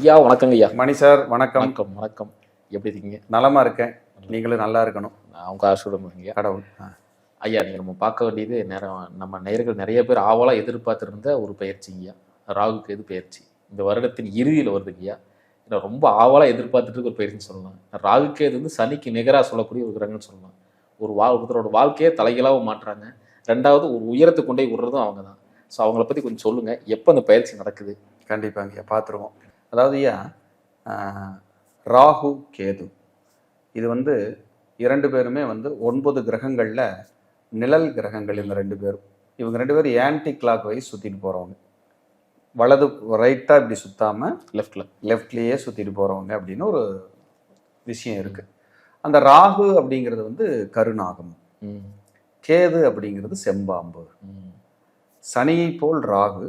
ஐயா வணக்கங்க ஐயா. மணி சார் வணக்கம். வணக்கம் வணக்கம். எப்படி இருக்கீங்க? நலமா இருக்கேன், நீங்களும் நல்லா இருக்கணும். நான் உங்க ஆசீர்வாதம் ஐயா. கடவுள். ஐயா நீங்கள் நம்ம பார்க்க வேண்டியது நம்ம நேயர்கள் நிறைய பேர் ஆவலாக எதிர்பார்த்துருந்த ஒரு பயிற்சிங்க ஐயா, ராகு கேது பயிற்சி. இந்த வருடத்தின் இறுதியில் வருதுங்க ஐயா. ஏன்னா ரொம்ப ஆவலாக எதிர்பார்த்துட்டு இருக்க ஒரு பயிற்சின்னு சொல்லலாம். ராகு கேது வந்து சனிக்கு நிகராக சொல்லக்கூடிய ஒரு கிரகம்னு சொல்லலாம். ஒருத்தரோட வாழ்க்கையே தலைகளாக மாட்டுறாங்க. ரெண்டாவது ஒரு உயரத்துக்கு கொண்டே விடுறதும் அவங்க தான். ஸோ அவங்கள பற்றி கொஞ்சம் சொல்லுங்கள், எப்போ அந்த பயிற்சி நடக்குது? கண்டிப்பாங்க ஐயா, பார்த்துருவோம். அதாவது ஐயா, ராகு கேது இது வந்து இரண்டு பேருமே வந்து 9 கிரகங்களில் நிழல் கிரகங்கள். இந்த ரெண்டு பேரும் இவங்க ரெண்டு பேரும் ஆன்டி கிளாக் வைஸ் சுற்றிட்டு போகிறவங்க. வலது ரைட்டாக இப்படி சுற்றாமல் லெஃப்ட்லேயே சுற்றிட்டு போகிறவங்க அப்படின்னு ஒரு விஷயம் இருக்குது. அந்த ராகு அப்படிங்கிறது வந்து கருநாகம், கேது அப்படிங்கிறது செம்பாம்பு. சனியை போல் ராகு,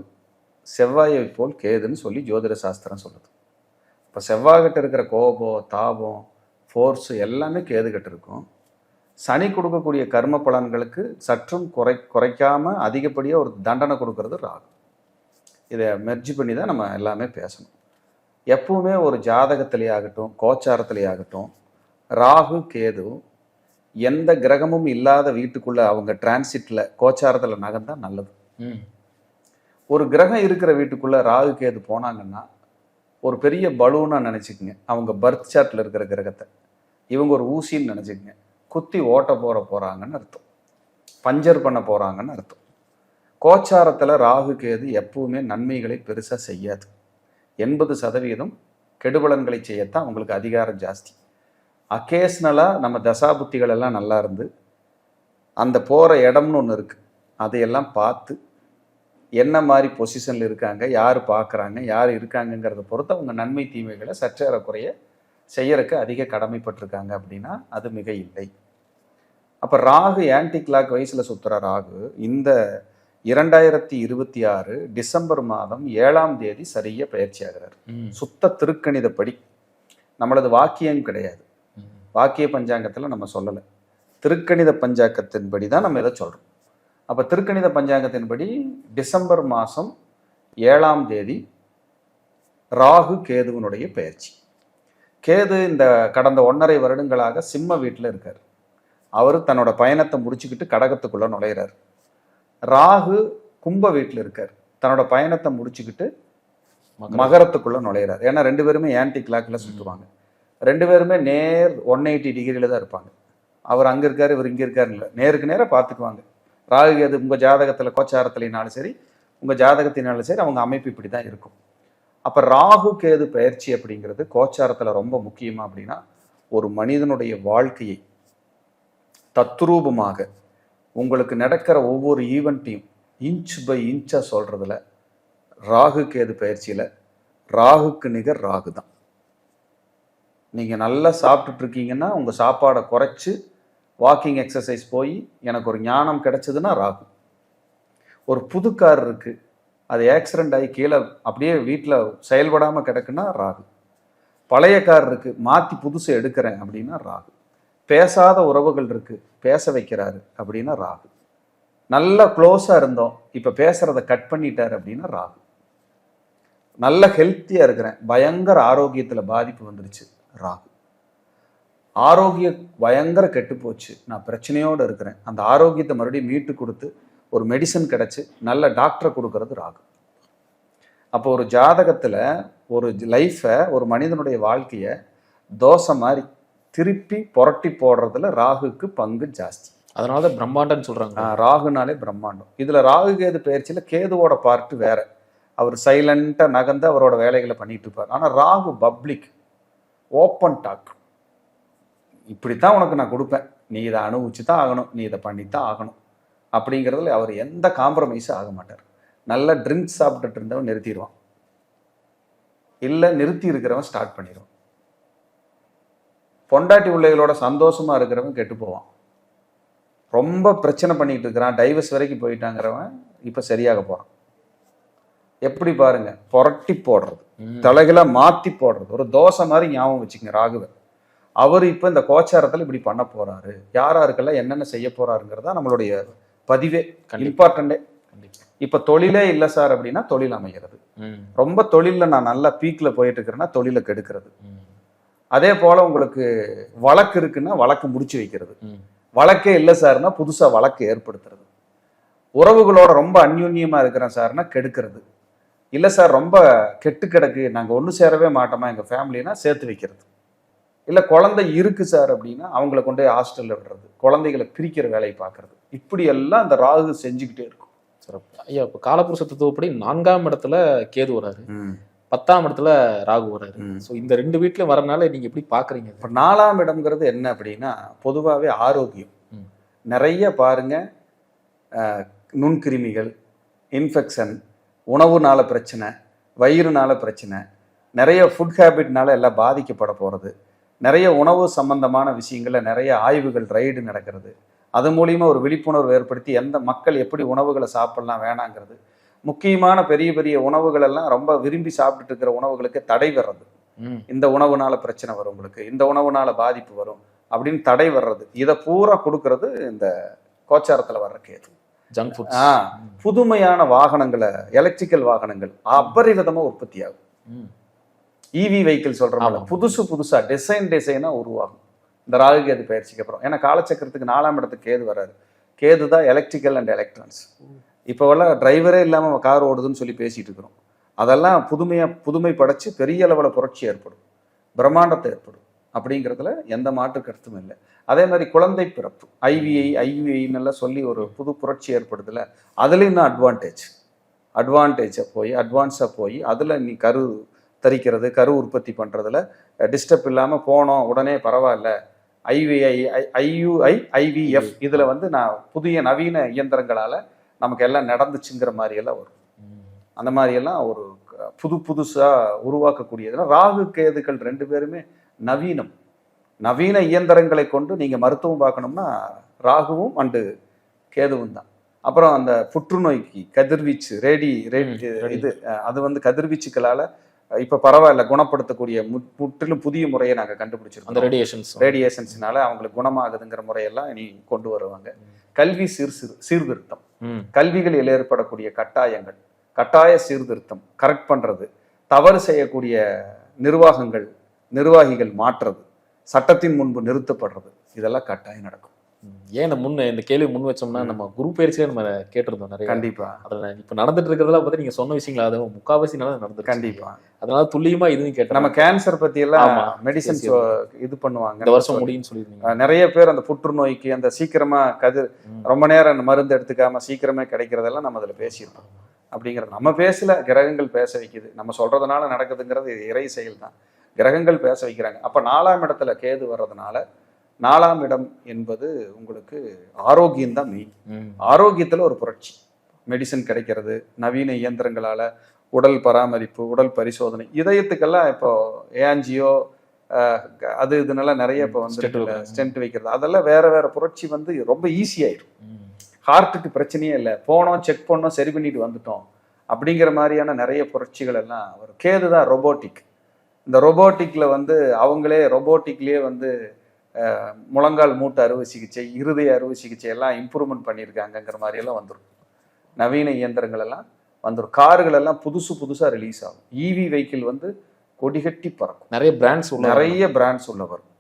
செவ்வாயை போல் கேதுன்னு சொல்லி ஜோதிட சாஸ்திரம் சொல்லுது. இப்போ செவ்வாய்கிட்ட இருக்கிற கோபம், தாபம், ஃபோர்ஸு எல்லாமே கேதுகிட்ட இருக்கும். சனி கொடுக்கக்கூடிய கர்ம பலன்களுக்கு சற்றும் குறைக்காமல் அதிகப்படியாக ஒரு தண்டனை கொடுக்கறது ராகு. இதை மெர்ஜி பண்ணி தான் நம்ம எல்லாமே பேசணும். எப்பவுமே ஒரு ஜாதகத்திலே ஆகட்டும், கோச்சாரத்திலே ஆகட்டும், ராகு கேது எந்த கிரகமும் இல்லாத வீட்டுக்குள்ளே அவங்க டிரான்சிட்டில் கோச்சாரத்தில் நகர்ந்தால் நல்லது. ஒரு கிரகம் இருக்கிற வீட்டுக்குள்ளே ராகு கேது போனாங்கன்னா ஒரு பெரிய பலூனாக நினச்சிக்கங்க. அவங்க பர்த் சார்ட்டில் இருக்கிற கிரகத்தை இவங்க ஒரு ஊசின்னு நினச்சிக்கங்க. குத்தி ஓட்ட போகிறாங்கன்னு அர்த்தம், பஞ்சர் பண்ண போகிறாங்கன்னு அர்த்தம். கோச்சாரத்தில் ராகு கேது எப்பவுமே நன்மைகளை பெருசாக செய்யாது. 80% கெடுபலன்களை செய்யத்தான் அவங்களுக்கு அதிகாரம் ஜாஸ்தி. அக்கேஷ்னலாக நம்ம தசாபுத்திகள் எல்லாம் நல்லா இருந்து அந்த போகிற இடம்னு ஒன்று இருக்குது, அதையெல்லாம் பார்த்து என்ன மாதிரி பொசிஷனில் இருக்காங்க, யார் பார்க்குறாங்க, யார் இருக்காங்கங்கிறத பொறுத்து அவங்க நன்மை தீமைகளை சற்றேறக்குறைய செய்யறதுக்கு அதிக கடமைப்பட்டிருக்காங்க அப்படின்னா அது மிக இல்லை. அப்போ ராகு ஆன்டி கிளாக் வயசில் சுற்றுற ராகு இந்த 2026 டிசம்பர் மாதம் 7ஆம் தேதி சரியாக பயிற்சி ஆகிறார். சுத்த திருக்கணிதப்படி, நம்மளது வாக்கியம் கிடையாது, வாக்கிய பஞ்சாங்கத்தில் நம்ம சொல்லலை, திருக்கணித பஞ்சாங்கத்தின்படி தான் நம்ம இதை சொல்கிறோம். அப்போ திருக்கணித பஞ்சாங்கத்தின்படி டிசம்பர் மாதம் 7ஆம் தேதி ராகு கேதுவனுடைய பயிற்சி. கேது இந்த கடந்த 1.5 வருடங்களாக சிம்ம வீட்டில் இருக்கார். அவர் தன்னோட பயணத்தை முடிச்சுக்கிட்டு கடகத்துக்குள்ளே நுழையிறார். ராகு கும்ப வீட்டில் இருக்கார், தன்னோட பயணத்தை முடிச்சுக்கிட்டு மகரத்துக்குள்ளே நுழையிறார். ஏன்னா ரெண்டு பேருமே ஆன்டி கிளாக்கில் சுற்றுவாங்க. ரெண்டு பேருமே நேர் 180 டிகிரியில் தான் இருப்பாங்க. அவர் அங்கே இருக்கார், இவர் இங்கே இருக்காருன்னு இல்லை, நேருக்கு நேராக பார்த்துக்குவாங்க. ராகு கேது உங்கள் ஜாதகத்தில் கோச்சாரத்தினாலும் சரி, உங்கள் ஜாதகத்தினாலும் சரி, அவங்க அமைப்பு இப்படி தான் இருக்கும். அப்போ ராகு கேது பயிற்சி அப்படிங்கிறது கோச்சாரத்தில் ரொம்ப முக்கியமாக அப்படின்னா ஒரு மனிதனுடைய வாழ்க்கையை தத்ரூபமாக உங்களுக்கு நடக்கிற ஒவ்வொரு ஈவெண்ட்டையும் இன்ச் பை இன்ச்சாக சொல்கிறதுல ராகு கேது பயிற்சியில் ராகுக்கு நிகர் ராகு தான். நீங்கள் நல்லா சாப்பிட்டுட்ருக்கீங்கன்னா உங்கள் சாப்பாடை குறைச்சி வாக்கிங் எக்ஸசைஸ் போய் எனக்கு ஒரு ஞானம் கிடைச்சதுன்னா ராகு. ஒரு புது கார் இருக்குது, அது ஆக்சிடெண்ட் ஆகி கீழே அப்படியே வீட்டில் செயல்படாமல் கிடக்குன்னா ராகு. பழைய கார் இருக்குது, மாற்றி புதுசு எடுக்கிறேன் அப்படின்னா ராகு. பேசாத உறவுகள் இருக்குது, பேச வைக்கிறாரு அப்படின்னா ராகு. நல்லா க்ளோஸாக இருந்தோம், இப்போ பேசுகிறத கட் பண்ணிட்டார் அப்படின்னா ராகு. நல்ல ஹெல்த்தியாக இருக்கிறேன், பயங்கர ஆரோக்கியத்தில் பாதிப்பு வந்துருச்சு, ராகு. ஆரோக்கியம் பயங்கர கெட்டு போச்சு, நான் பிரச்சனையோடு இருக்கிறேன், அந்த ஆரோக்கியத்தை மறுபடியும் மீட்டு கொடுத்து ஒரு மெடிசன் கிடச்சி நல்ல டாக்டரை கொடுக்கறது ராகு. அப்போ ஒரு ஜாதகத்தில் ஒரு லைஃப்பை, ஒரு மனிதனுடைய வாழ்க்கையை தோசை மாதிரி திருப்பி புரட்டி போடுறதுல ராகுக்கு பங்கு ஜாஸ்தி. அதனால தான் பிரம்மாண்டம்னு சொல்கிறாங்க. ராகுனாலே பிரம்மாண்டம். இதில் ராகு கேது பயிற்சியில் கேதுவோட பார்ட்டு வேற. அவர் சைலண்ட்டாக நகர்ந்து அவரோட வேலைகளை பண்ணிட்டு இருப்பார். ஆனால் ராகு பப்ளிக், ஓப்பன் டாக். இப்படித்தான் உனக்கு நான் கொடுப்பேன், நீ இதை அனுபவிச்சு தான் ஆகணும், நீ இதை பண்ணித்தான் ஆகணும் அப்படிங்கிறதுல அவர் எந்த காம்ப்ரமைஸும் ஆக மாட்டார். நல்ல ட்ரிங்க்ஸ் சாப்பிட்டுட்டு இருந்தவன் நிறுத்திடுவான், இல்லை நிறுத்தி இருக்கிறவன் ஸ்டார்ட் பண்ணிடுவான். பொண்டாட்டி பிள்ளைகளோட சந்தோஷமாக இருக்கிறவன் கெட்டு போவான். ரொம்ப பிரச்சனை பண்ணிக்கிட்டு இருக்கிறான், டைவர்ஸ் வரைக்கும் போயிட்டாங்கிறவன் இப்போ சரியாக போகிறான். எப்படி பாருங்க, புரட்டி போடுறது, தலைகளை மாற்றி போடுறது, ஒரு தோசை மாதிரி ஞாபகம் வச்சுக்கங்க ராகுவை. அவர் இப்போ இந்த கோச்சாரத்தில் இப்படி பண்ண போகிறாரு, யாராருக்கெல்லாம் என்னென்ன செய்ய போகிறாருங்கிறதா நம்மளுடைய பதிவே, இம்பார்ட்டண்டே. இப்போ தொழிலே இல்லை சார் அப்படின்னா தொழில் அமைகிறது. ரொம்ப தொழிலில் நான் நல்லா பீக்கில் போயிட்டு இருக்கிறேன்னா தொழிலை கெடுக்கிறது. அதே போல் உங்களுக்கு வழக்கு இருக்குன்னா வழக்கு முடிச்சு வைக்கிறது. வழக்கே இல்லை சார்னா புதுசாக வழக்கு ஏற்படுத்துறது. உறவுகளோட ரொம்ப அந்யோன்யமாக இருக்கிறேன் சார்னா கெடுக்கிறது. இல்லை சார் ரொம்ப கெட்டு கிடக்கு, நாங்கள் ஒன்று சேரவே மாட்டோமா எங்கள் ஃபேமிலினா சேர்த்து வைக்கிறது. இல்லை குழந்தை இருக்கு சார் அப்படின்னா அவங்கள கொண்டு போய் ஹாஸ்டலில் விடுறது, குழந்தைகளை பிரிக்கிற வேலையை பார்க்கறது. இப்படி எல்லாம் அந்த ராகு செஞ்சுக்கிட்டே இருக்கும். சிறப்பு ஐயா. இப்போ காலபுருஷ தத்துவப்படி 4ஆம் இடத்துல கேது வராரு, 10ஆம் இடத்துல ராகு வராரு. ஸோ இந்த 2 வீட்டில் வரனால நீங்கள் எப்படி பார்க்குறீங்க? இப்போ 4ஆம் இடம்ங்கிறது என்ன அப்படின்னா பொதுவாகவே ஆரோக்கியம். நிறைய பாருங்க, நுண்கிருமிகள், இன்ஃபெக்ஷன், உணவுனால பிரச்சனை, வயிறுனால பிரச்சனை, நிறைய ஃபுட் ஹேபிட்னால எல்லாம் பாதிக்கப்பட போகிறது. நிறைய உணவு சம்பந்தமான விஷயங்களில் நிறைய ஆய்வுகள் ரைடு நடக்கிறது. அது மூலியமாக ஒரு விழிப்புணர்வு ஏற்படுத்தி எந்த மக்கள் எப்படி உணவுகளை சாப்பிடலாம் வேணாங்கிறது. முக்கியமான பெரிய பெரிய உணவுகள் எல்லாம் ரொம்ப விரும்பி சாப்பிட்டுட்டு இருக்கிற உணவுகளுக்கு தடை வர்றது. இந்த உணவுனால பிரச்சனை வரும், உங்களுக்கு இந்த உணவுனால பாதிப்பு வரும் அப்படின்னு தடை வர்றது. இதை பூரா கொடுக்கறது இந்த கோச்சாரத்தில் வர்ற கேது. Junk food. புதுமையான வாகனங்களை, எலக்ட்ரிக்கல் வாகனங்கள் அபரிவிதமாக உற்பத்தி ஆகும். இவி வெஹிக்கிள் சொல்கிறோம்ல, புதுசா டிசைனா உருவாகும் இந்த ராகு கேது பயிற்சிக்கு அப்புறம். ஏன்னா காலச்சக்கரத்துக்கு 4ஆம் இடத்துக்கு கேது வராரு. கேது தான் எலக்ட்ரிக்கல் அண்ட் எலக்ட்ரானிக்ஸ். இப்போவெல்லாம் டிரைவரே இல்லாமல் கார் ஓடுதுன்னு சொல்லி பேசிட்டு இருக்கிறோம். அதெல்லாம் புதுமை படைச்சு பெரிய அளவில் புரட்சி ஏற்படும், பிரம்மாண்டத்தை ஏற்படும். அப்படிங்கிறதுல எந்த மாற்று கருத்தும் இல்லை. அதே மாதிரி குழந்தை பிறப்பு, ஐவிஐன்னு சொல்லி ஒரு புது புரட்சி ஏற்படுதுல, அதுல இன்னும் அட்வான்ஸாக போய் அதில் நீ கரு தரிக்கிறது, கரு உற்பத்தி பண்ணுறதுல டிஸ்டர்ப் இல்லாமல் போனோம், உடனே பரவாயில்ல. ஐவிஎஃப் இதில் நான் புதிய நவீன இயந்திரங்களால் நமக்கு எல்லாம் நடந்துச்சுங்கிற மாதிரியெல்லாம் வரும். அந்த மாதிரியெல்லாம் ஒரு புதுசாக உருவாக்கக்கூடியதுன்னா ராகு கேதுக்கள் 2 பேருமே நவீன இயந்திரங்களை கொண்டு நீங்கள் மருத்துவம் பார்க்கணும்னா ராகுவும் அண்டு கேதுவும் தான். அப்புறம் அந்த புற்றுநோய்க்கு கதிர்வீச்சு இது அது கதிர்வீச்சுக்களால் இப்போ பரவாயில்ல குணப்படுத்தக்கூடிய முற்றிலும் புதிய முறையை நாங்கள் கண்டுபிடிச்சிருக்கோம். அந்த ரேடியேஷன்ஸ்னால அவங்களுக்கு குணமாகுதுங்கிற முறையெல்லாம் இனி கொண்டு வருவாங்க. கல்வி சீர்திருத்தம், கல்விகளில் ஏற்படக்கூடிய கட்டாய சீர்திருத்தம், கரெக்ட் பண்ணுறது, தவறு செய்யக்கூடிய நிர்வாகிகள் மாற்றுறது, சட்டத்தின் முன்பு நிறுத்தப்படுறது, இதெல்லாம் கட்டாயம் நடக்கும். ஏன் இந்த கேள்வி முன் வச்சோம்னா நம்ம குரு பயிற்சியில நம்ம கேட்டிருந்தோம் நிறைய. கண்டிப்பா அதில் இப்போ நடந்துட்டு இருக்கிறதெல்லாம் பார்த்து நீங்க சொன்ன விஷயங்கள் அது முக்காவாசி நடந்துட்டு. கண்டிப்பா அதனால துல்லியமா இதுவும் கேட்டோம். நம்ம கேன்சர் பத்தி எல்லாம் மெடிசன்ஸ் இது பண்ணுவாங்க, இந்த வருஷம் முடியும்னு சொல்லியிருந்தீங்க. நிறைய பேர் அந்த புற்றுநோய்க்கு அந்த சீக்கிரமா ரொம்ப நேரம் அந்த மருந்து எடுத்துக்காம சீக்கிரமே கிடைக்கிறதெல்லாம் நம்ம அதில் பேசியிருப்போம். அப்படிங்கிறது நம்ம பேசல, கிரகங்கள் பேச வைக்குது. நம்ம சொல்றதுனால நடக்குதுங்கிறது இறை செயல் தான். கிரகங்கள் பேச வைக்கிறாங்க. அப்ப 4ஆம் இடத்துல கேது வர்றதுனால 4ஆம் இடம் என்பது உங்களுக்கு ஆரோக்கியம் தான் மெயின். ஆரோக்கியத்துல ஒரு புரட்சி, மெடிசன் கிடைக்கிறது, நவீன இயந்திரங்களால உடல் பராமரிப்பு, உடல் பரிசோதனை, இதயத்துக்கெல்லாம் இப்போ ஏஆன்ஜியோ அது இதனால நிறைய இப்போ ஸ்டென்ட் வைக்கிறது, அதெல்லாம் வேற புரட்சி ரொம்ப ஈஸியாயிடும். ஹார்ட்டுக்கு பிரச்சனையே இல்லை, போனோம் செக் பண்ணோம் சரி பண்ணிட்டு வந்துட்டோம் அப்படிங்கிற மாதிரியான நிறைய புரட்சிகள் எல்லாம் வரும். கேது தான் ரொபோட்டிக். இந்த ரொபோட்டிக்ல அவங்களே ரொபோட்டிக்லயே முழங்கால் மூட்டு அறுவை சிகிச்சை, இருதய அறுவை சிகிச்சை எல்லாம் இம்ப்ரூவ்மெண்ட் பண்ணியிருக்காங்கங்கிற மாதிரி எல்லாம் வந்துடும். நவீன இயந்திரங்கள் எல்லாம் வந்துடும். கார்கள் எல்லாம் புதுசா ரிலீஸ் ஆகும். இவி வெஹிக்கிள் கொடிகட்டி பறக்கும். நிறைய பிராண்ட்ஸ் உள்ள வரும்.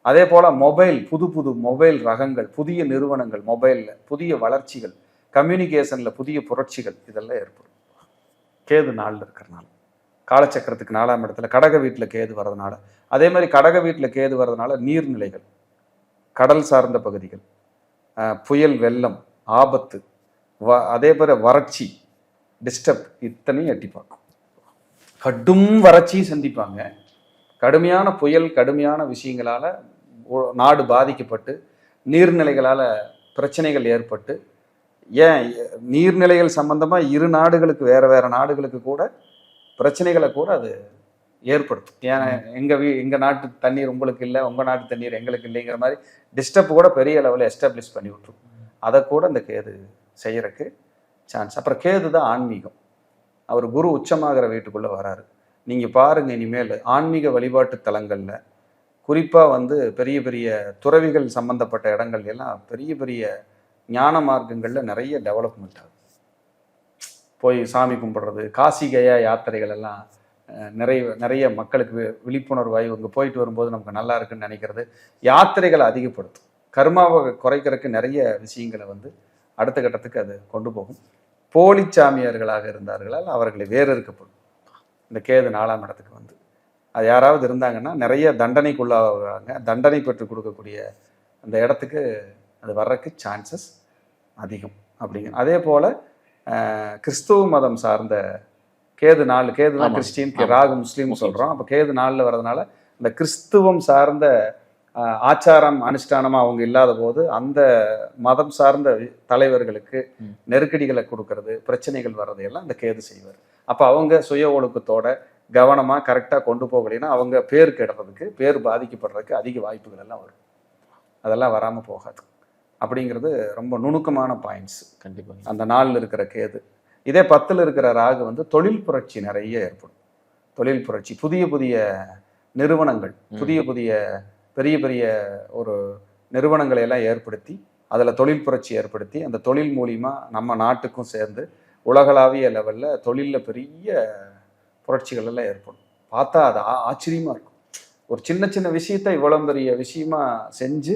அதே போல மொபைல், புது மொபைல் ரகங்கள், புதிய நிறுவனங்கள், மொபைல்ல புதிய வளர்ச்சிகள், கம்யூனிகேஷன்ல புதிய புரட்சிகள், இதெல்லாம் ஏற்படும் கேது 4 இருக்கிறனால. காலச்சக்கரத்துக்கு 4ஆம் இடத்துல கடக வீட்டில் கேது வர்றதுனால. அதே மாதிரி கடக வீட்டில் கேது வர்றதுனால நீர்நிலைகள், கடல் சார்ந்த பகுதிகள், புயல், வெள்ளம், ஆபத்து, அதே போல வறட்சி, டிஸ்டர்ப், இத்தனையும் எட்டி பார்க்கும். கடும் வறட்சியும் சந்திப்பாங்க. கடுமையான புயல், கடுமையான விஷயங்களால நாடு பாதிக்கப்பட்டு, நீர்நிலைகளால் பிரச்சனைகள் ஏற்பட்டு, ஏன் நீர்நிலைகள் சம்பந்தமா இரு நாடுகளுக்கு வேற நாடுகளுக்கு கூட பிரச்சனைகளை கூட அது ஏற்படுத்தும். ஏன்னா எங்க நாட்டு தண்ணீர் உங்களுக்கு இல்லை, உங்க நாட்டு தண்ணீர் எங்களுக்கு இல்லைங்கிற மாதிரி டிஸ்டர்ப் கூட பெரிய லெவலில் எஸ்டாப்ளிஷ் பண்ணி விட்டுரும். அதை கூட இந்த கேது செய்யறதுக்கு சான்ஸ். அப்புறம் கேது தான் ஆன்மீகம். அவர் குரு உச்சமாகிற வீட்டுக்குள்ள வராரு. நீங்க பாருங்க, இனிமேல் ஆன்மீக வழிபாட்டு தலங்கள்ல குறிப்பா பெரிய பெரிய துறவிகள் சம்பந்தப்பட்ட இடங்கள் எல்லாம் பெரிய பெரிய ஞான மார்க்கங்கள்ல நிறைய டெவலப்மெண்ட் ஆகுது. போய் சாமி கும்பிடுறது, காசி கயா யாத்திரைகள் எல்லாம் நிறைய மக்களுக்கு விழிப்புணர்வாய் இவங்க போயிட்டு வரும்போது நமக்கு நல்லா இருக்குன்னு நினைக்கிறது யாத்திரைகளை அதிகப்படுத்தும். கர்மாவை குறைக்கிறதுக்கு நிறைய விஷயங்களை வந்து அடுத்த கட்டத்துக்கு அது கொண்டு போகும். போலி சாமியார்களாக இருந்தார்களால் அவர்களை வேறு இருக்கப்படும். இந்த கேது 4ஆம் இடத்துக்கு வந்து அது யாராவது இருந்தாங்கன்னா நிறைய தண்டனைக்குள்ளாகிறாங்க. தண்டனை பெற்று கொடுக்கக்கூடிய அந்த இடத்துக்கு அது வர்றதுக்கு சான்சஸ் அதிகம் அப்படிங்க. அதே போல் கிறிஸ்துவ மதம் சார்ந்த கேது 4, கேது தான் கிறிஸ்டின், ராகு முஸ்லீம் சொல்கிறோம். அப்போ கேது 4 வர்றதுனால இந்த கிறிஸ்துவம் சார்ந்த ஆச்சாரம் அனுஷ்டானமாக அவங்க இல்லாத போது அந்த மதம் சார்ந்த தலைவர்களுக்கு நெருக்கடிகளை கொடுக்கறது, பிரச்சனைகள் வர்றதையெல்லாம் இந்த கேது செய்வார். அப்போ அவங்க சுய ஒழுக்கத்தோட கவனமாக கரெக்டாக கொண்டு போகலைன்னா அவங்க பேர் கெடுறதுக்கு, பேர் பாதிக்கப்படுறதுக்கு அதிக வாய்ப்புகள் எல்லாம் வரும். அதெல்லாம் வராமல் போகாது. அப்படிங்கிறது ரொம்ப நுணுக்கமான பாயிண்ட்ஸ். கண்டிப்பாக அந்த 4 இருக்கிற கேது. இதே 10 இருக்கிற ராகு வந்து தொழில் புரட்சி நிறைய ஏற்படும். தொழில் புரட்சி, புதிய புதிய நிறுவனங்கள், புதிய பெரிய பெரிய ஒரு நிறுவனங்களை எல்லாம் ஏற்படுத்தி அதில் தொழில் புரட்சி ஏற்படுத்தி அந்த தொழில் மூலிமா நம்ம நாட்டுக்கும் சேர்ந்து உலகளாவிய லெவலில் தொழிலில் பெரிய புரட்சிகள் எல்லாம் ஏற்படும். பார்த்தா அது ஆச்சரியமாக இருக்கும். ஒரு சின்ன சின்ன விஷயத்த இவ்வளோ பெரிய விஷயமா செஞ்சு,